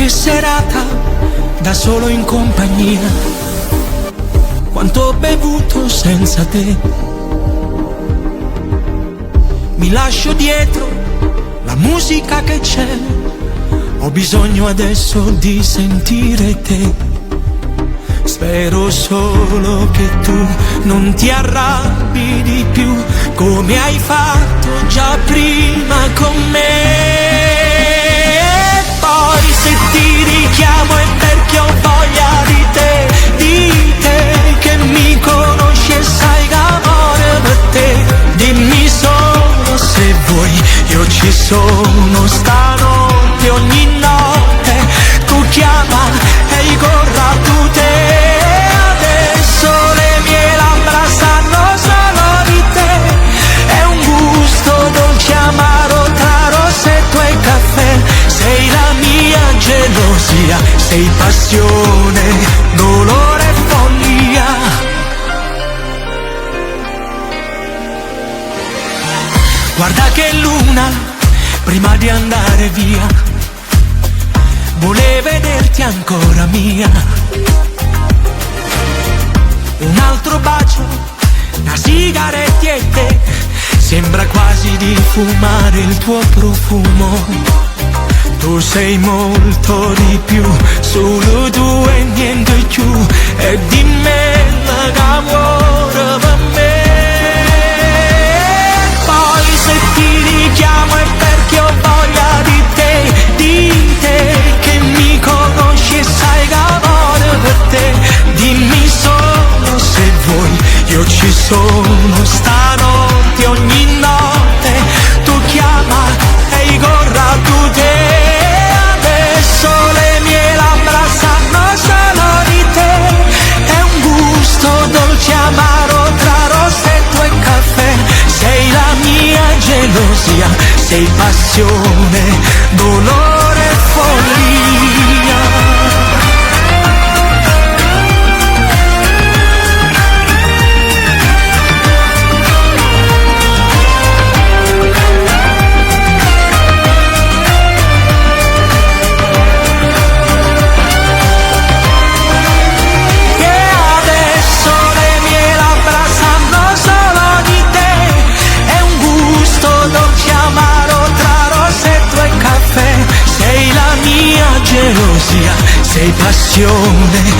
Che serata da solo in compagnia, quanto ho bevuto senza te. Mi lascio dietro la musica che c'è, ho bisogno adesso di sentire te. Spero solo che tu non ti arrabbi di più, come hai fatto già prima con me. Poi se ti richiamo è perché ho voglia di te che mi conosci e sai d'amore per te. Dimmi solo se vuoi, io ci sono stanotte, ogni notte tu chiama e io corro a tu te. Adesso le mie labbra sanno solo di te, è un gusto dolce amaro tra rossetto e caffè. Sei la mia gelosia, sei passione, dolore e follia. Guarda che luna, prima di andare via, vuole vederti ancora mia. Un altro bacio, una sigaretta, sembra quasi di fumare il tuo profumo. Tu sei molto di più, solo tu e niente più, e di me l'amore per me. Poi se ti richiamo è perché ho voglia di te che mi conosci e sai d'amore per te. Dimmi solo se vuoi, io ci sono stanotte, ogni notte tu chiama e io corro a tu te. Adesso le mie labbra sanno solo di te, è un gusto dolce amaro tra rossetto e caffè. Sei la mia gelosia, sei passione, dolore e follia. Sei la mia gelosia, sei passione,